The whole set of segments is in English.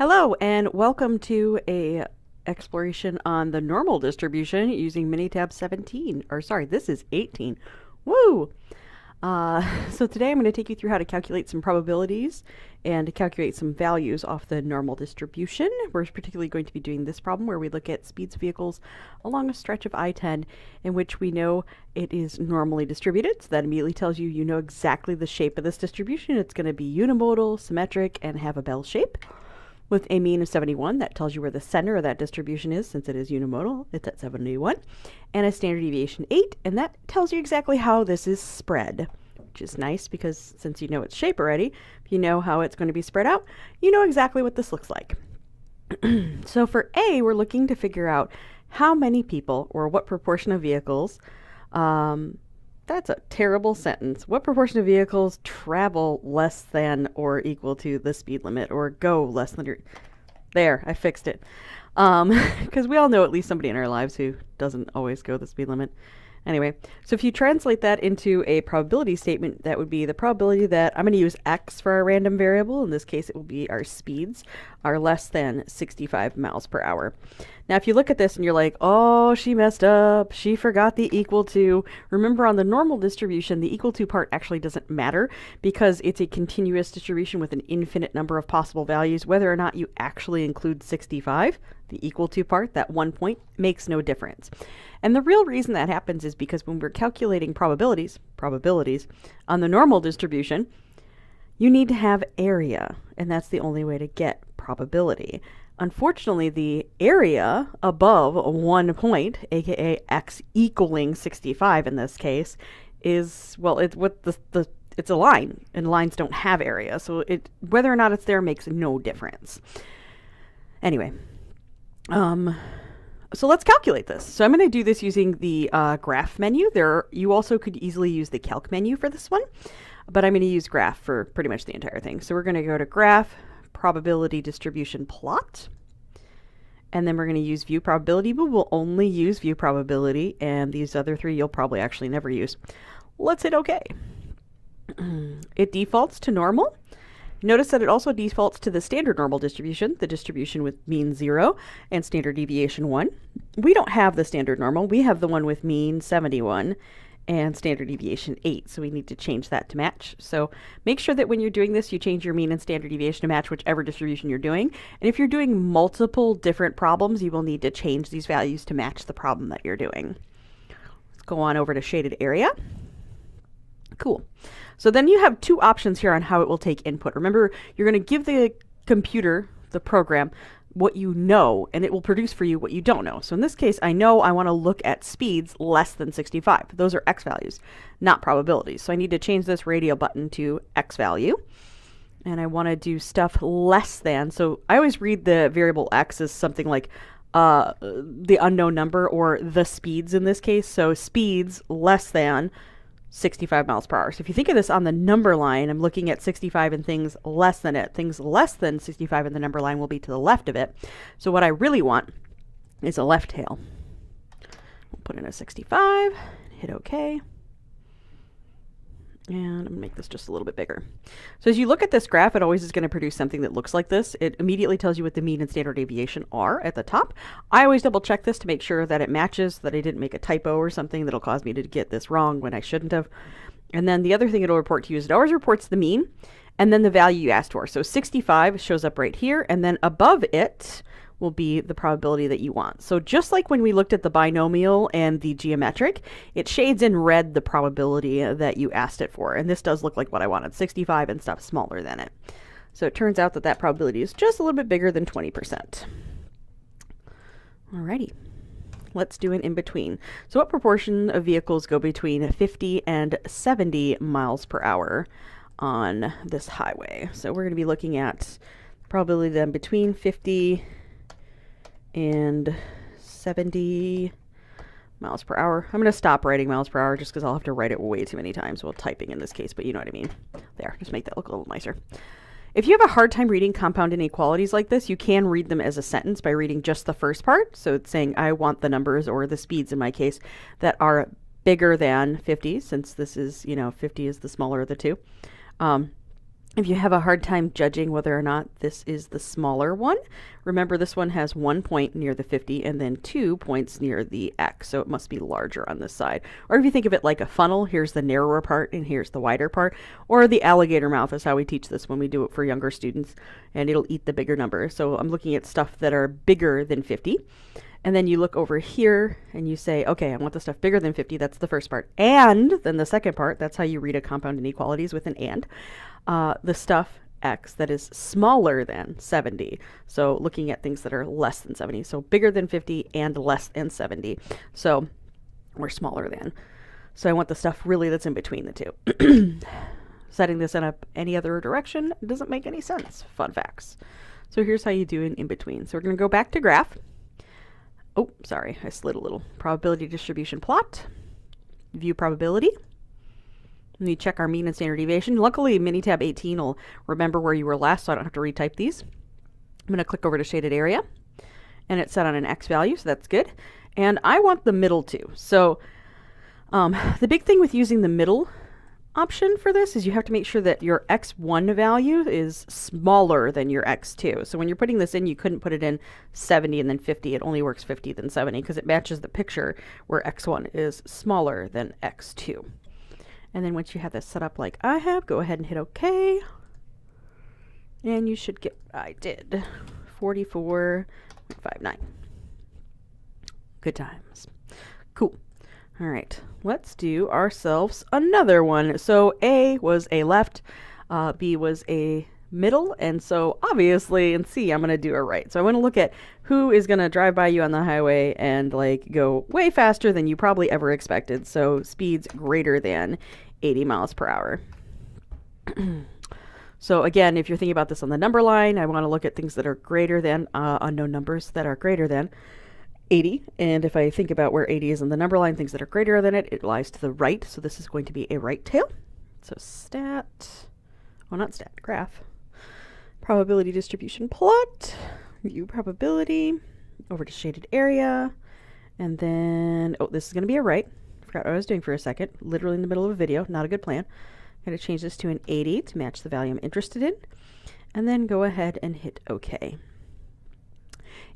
Hello and welcome to a exploration on the normal distribution using Minitab 17. Or sorry, this is 18. Woo! So today I'm going to take you through how to calculate some probabilities and to calculate some values off the normal distribution. We're particularly going to be doing this problem where we look at speeds of vehicles along a stretch of I-10 in which we know it is normally distributed. So that immediately tells you you know exactly the shape of this distribution. It's going to be unimodal, symmetric, and have a bell shape. With a mean of 71, that tells you where the center of that distribution is. Since it is unimodal, it's at 71. And a standard deviation 8, and that tells you exactly how this is spread, which is nice because since you know its shape already, if you know how it's going to be spread out, you know exactly what this looks like. So for A, we're looking to figure out how many people or what proportion of vehicles, that's a terrible sentence. What proportion of vehicles travel less than or equal to the speed limit or go less than... There, I fixed it. Because we all know at least somebody in our lives who doesn't always go the speed limit. Anyway, so if you translate that into a probability statement, that would be the probability that I'm going to use x for our random variable. In this case, it will be our speeds are less than 65 miles per hour. Now, if you look at this and you're like, oh, she messed up. She forgot the equal to. Remember, on the normal distribution, the equal to part actually doesn't matter because it's a continuous distribution with an infinite number of possible values. Whether or not you actually include 65, the equal to part, that 1 point, makes no difference. And the real reason that happens is because when we're calculating probabilities on the normal distribution, you need to have area, and that's the only way to get probability. Unfortunately, the area above 1 point, aka x equaling 65 in this case, is, well, it's a line, and lines don't have area, so whether or not it's there makes no difference. Anyway, so let's calculate this. So I'm going to do this using the graph menu. You also could easily use the calc menu for this one, but I'm going to use graph for pretty much the entire thing. So we're going to go to graph, probability distribution plot, and then we're going to use view probability, but we'll only use view probability, and these other three you'll probably actually never use. Let's hit OK. It defaults to normal. Notice that it also defaults to the standard normal distribution, the distribution with mean 0 and standard deviation 1. We don't have the standard normal. We have the one with mean 71 and standard deviation 8, so we need to change that to match. So make sure that when you're doing this, you change your mean and standard deviation to match whichever distribution you're doing. And if you're doing multiple different problems, you will need to change these values to match the problem that you're doing. Let's go on over to shaded area. Cool. So then you have two options here on how it will take input. Remember, you're going to give the computer, the program, what you know, and it will produce for you what you don't know. So in this case, I know I want to look at speeds less than 65. Those are x values, not probabilities. So I need to change this radio button to x value. And I want to do stuff less than. So I always read the variable x as something like the unknown number or the speeds in this case. So speeds less than 65 miles per hour. So if you think of this on the number line, I'm looking at 65 and things less than it. Things less than 65 in the number line will be to the left of it. So what I really want is a left tail. We'll put in a 65, hit OK. And I'm going to make this just a little bit bigger. So as you look at this graph, it always is going to produce something that looks like this. It immediately tells you what the mean and standard deviation are at the top. I always double check this to make sure that it matches, that I didn't make a typo or something that'll cause me to get this wrong when I shouldn't have. And then the other thing it'll report to you is it always reports the mean and then the value you asked for. So 65 shows up right here, and then above it will be the probability that you want. So just like when we looked at the binomial and the geometric, it shades in red the probability that you asked it for. And this does look like what I wanted, 65 and stuff smaller than it. So it turns out that that probability is just a little bit bigger than 20%. Alrighty, let's do an in-between. So what proportion of vehicles go between 50 and 70 miles per hour on this highway? So we're going to be looking at probability then between 50 and 70 miles per hour. I'm going to stop writing miles per hour just because I'll have to write it way too many times while typing in this case, but you know what I mean. There, just make that look a little nicer. If you have a hard time reading compound inequalities like this, you can read them as a sentence by reading just the first part. So it's saying I want the numbers, or the speeds in my case, that are bigger than 50, since this is, 50 is the smaller of the two. If you have a hard time judging whether or not this is the smaller one, remember this one has 1 point near the 50 and then 2 points near the X, so it must be larger on this side. Or if you think of it like a funnel, here's the narrower part and here's the wider part. Or the alligator mouth is how we teach this when we do it for younger students, and it'll eat the bigger number. So I'm looking at stuff that are bigger than 50. And then you look over here and you say, okay, I want the stuff bigger than 50. That's the first part. And then the second part, that's how you read a compound inequalities with an and. The stuff X that is smaller than 70. So looking at things that are less than 70. So bigger than 50 and less than 70. So we're smaller than. So I want the stuff really that's in between the two. Setting this in up any other direction doesn't make any sense. Fun facts. So here's how you do an in between. So we're going to go back to graph. Oh, sorry, I slid a little. Probability distribution plot. View probability. And you check our mean and standard deviation. Luckily, Minitab 18 will remember where you were last, so I don't have to retype these. I'm going to click over to shaded area, and it's set on an X value, so that's good. And I want the middle too. So the big thing with using the middle option for this is you have to make sure that your X1 value is smaller than your X2. So when you're putting this in, you couldn't put it in 70 and then 50. It only works 50 then 70 because it matches the picture where X1 is smaller than X2. And then once you have this set up like I have, go ahead and hit OK. And you should get, I did, 44.59. Good times. Cool. All right, let's do ourselves another one. So A was a left, B was a middle, and so obviously in C I'm going to do a right. So I want to look at who is going to drive by you on the highway and like go way faster than you probably ever expected. So speeds greater than 80 miles per hour. So again, if you're thinking about this on the number line, I want to look at things that are greater than, unknown numbers that are greater than 80, and if I think about where 80 is in the number line, things that are greater than it, it lies to the right, so this is going to be a right tail. So graph. Probability distribution plot, view probability, over to shaded area, and then, oh, this is going to be a right. Forgot what I was doing for a second, literally in the middle of a video, not a good plan. I'm going to change this to an 80 to match the value I'm interested in, and then go ahead and hit OK.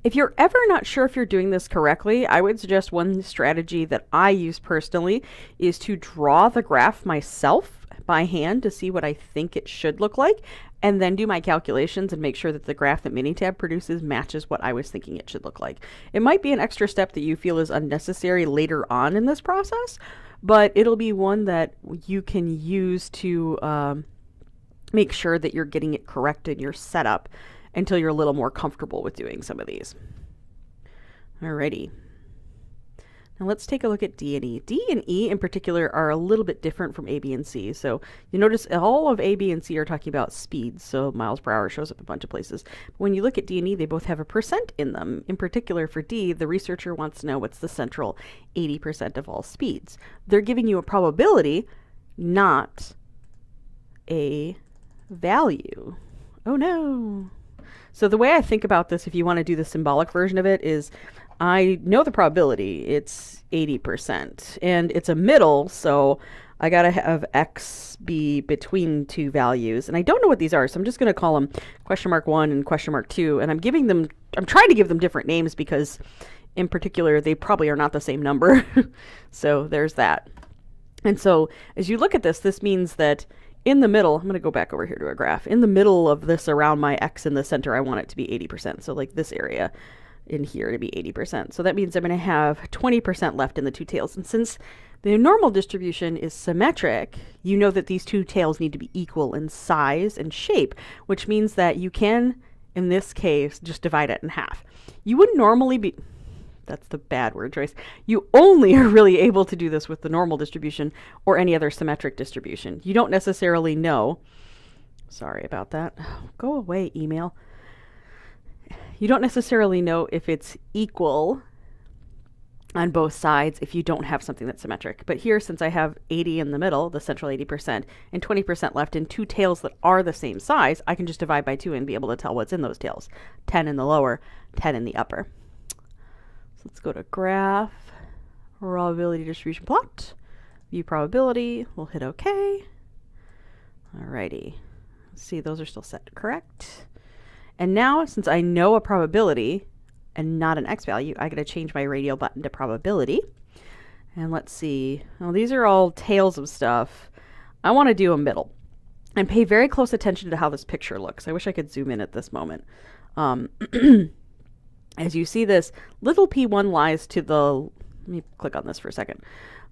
If you're ever not sure if you're doing this correctly, I would suggest one strategy that I use personally is to draw the graph myself by hand to see what I think it should look like, and then do my calculations and make sure that the graph that Minitab produces matches what I was thinking it should look like. It might be an extra step that you feel is unnecessary later on in this process, but it'll be one that you can use to make sure that you're getting it correct in your setup until you're a little more comfortable with doing some of these. Alrighty. Now let's take a look at D and E. D and E in particular are a little bit different from A, B, and C. So you notice all of A, B, and C are talking about speeds. So miles per hour shows up a bunch of places. But when you look at D and E, they both have a percent in them. In particular for D, the researcher wants to know what's the central 80% of all speeds. They're giving you a probability, not a value. Oh no. So the way I think about this, if you want to do the symbolic version of it, is I know the probability. It's 80%. And it's a middle, so I got to have X be between two values. And I don't know what these are, so I'm just going to call them question mark 1 and question mark 2. And I'm trying to give them different names because, in particular, they probably are not the same number. So there's that. And so as you look at this, this means that in the middle, I'm going to go back over here to a graph. In the middle of this, around my X in the center, I want it to be 80%. So like this area in here to be 80%. So that means I'm going to have 20% left in the two tails. And since the normal distribution is symmetric, you know that these two tails need to be equal in size and shape, which means that you can, in this case, just divide it in half. You wouldn't normally be... That's the bad word choice. You only are really able to do this with the normal distribution or any other symmetric distribution. You don't necessarily know. Sorry about that. Go away, email. You don't necessarily know if it's equal on both sides if you don't have something that's symmetric. But here, since I have 80 in the middle, the central 80%, and 20% left in two tails that are the same size, I can just divide by 2 and be able to tell what's in those tails. 10 in the lower, 10 in the upper. Let's go to graph, probability distribution plot, view probability, we'll hit OK. Alrighty, See, those are still set correct. And now, since I know a probability and not an x value, I got to change my radial button to probability. And let's see. Well, these are all tails of stuff. I want to do a middle. And pay very close attention to how this picture looks. I wish I could zoom in at this moment. As you see this, little p1 lies to the, let me click on this for a second.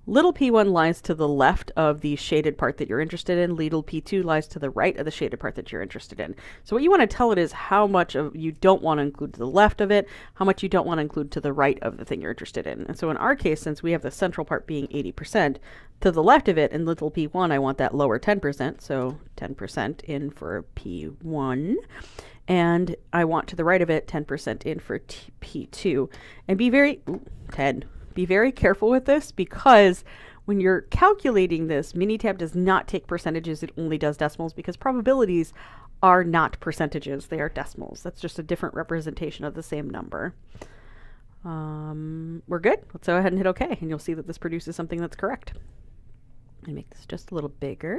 Little p1 lies to the left of the shaded part that you're interested in. Little p2 lies to the right of the shaded part that you're interested in. So what you want to tell it is how much of you don't want to include to the left of it, how much you don't want to include to the right of the thing you're interested in. And so in our case, since we have the central part being 80%, to the left of it in little p1, I want that lower 10%. So 10% in for p1. And I want to the right of it 10% in for p2. And be very, 10. Be very careful with this, because when you're calculating this, Minitab does not take percentages, it only does decimals, because probabilities are not percentages, they are decimals. That's just a different representation of the same number. We're good. Let's go ahead and hit OK, and you'll see that this produces something that's correct. And make this just a little bigger.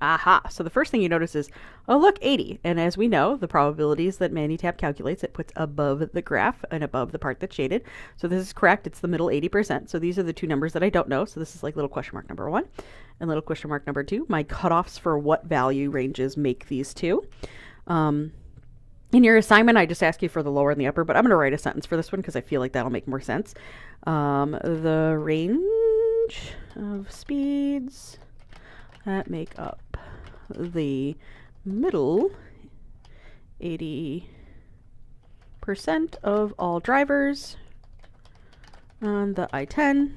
Aha! So the first thing you notice is, oh look, 80. And as we know, the probabilities that Minitab calculates, it puts above the graph and above the part that's shaded. So this is correct. It's the middle 80%. So these are the two numbers that I don't know. So this is like little question mark number 1 and little question mark number 2. My cutoffs for what value ranges make these two. In your assignment, I just ask you for the lower and the upper, but I'm going to write a sentence for this one because I feel like that'll make more sense. The range of speeds that make up the middle 80% of all drivers on the I-10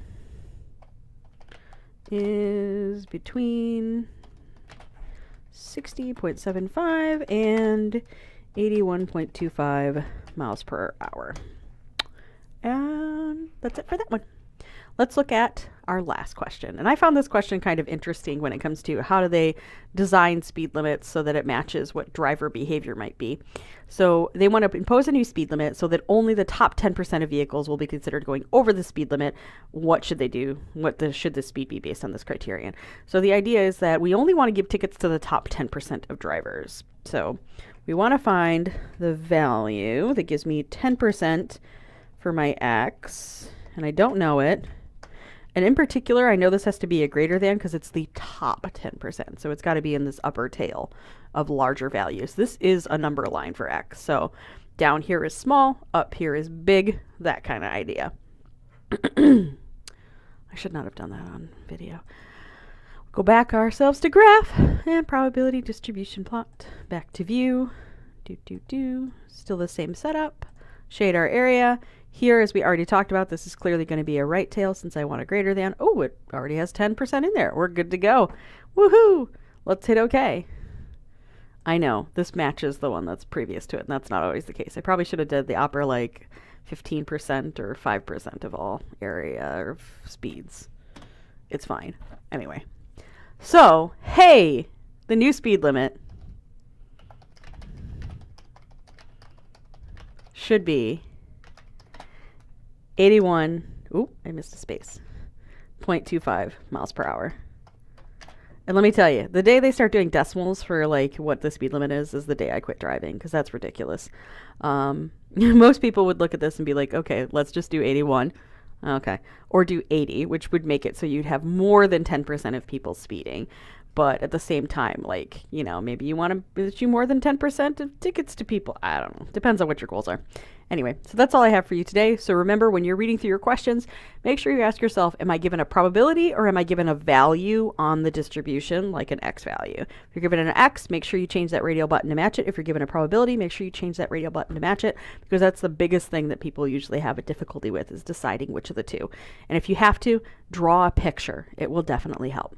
is between 60.75 and 81.25 miles per hour. And that's it for that one. Let's look at our last question. And I found this question kind of interesting when it comes to how do they design speed limits so that it matches what driver behavior might be. So they want to impose a new speed limit so that only the top 10% of vehicles will be considered going over the speed limit. What should they do? Should the speed be based on this criterion? So the idea is that we only want to give tickets to the top 10% of drivers. So we want to find the value that gives me 10% for my X, and I don't know it. And in particular, I know this has to be a greater than because it's the top 10%. So it's got to be in this upper tail of larger values. This is a number line for X. So down here is small, up here is big, that kind of idea. I should not have done that on video. Go back ourselves to graph and probability distribution plot. Back to view. Still the same setup. Shade our area. Here, as we already talked about, this is clearly going to be a right tail since I want a greater than. Oh, it already has 10% in there. We're good to go. Woohoo! Let's hit OK. I know, this matches the one that's previous to it, and that's not always the case. I probably should have did the upper, like, 15% or 5% of all area or speeds. It's fine. Anyway. So, hey, the new speed limit should be 81, ooh, I missed a space, 0.25 miles per hour. And let me tell you, the day they start doing decimals for like what the speed limit is the day I quit driving, because that's ridiculous. Most people would look at this and be like, okay, let's just do 81. Okay. Or do 80, which would make it so you'd have more than 10% of people speeding. But at the same time, like, you know, maybe you want to issue more than 10% of tickets to people. I don't know. Depends on what your goals are. Anyway, so that's all I have for you today. So remember, when you're reading through your questions, make sure you ask yourself, am I given a probability or am I given a value on the distribution, like an X value? If you're given an X, make sure you change that radial button to match it. If you're given a probability, make sure you change that radial button to match it, because that's the biggest thing that people usually have a difficulty with, is deciding which of the two. And if you have to, draw a picture. It will definitely help.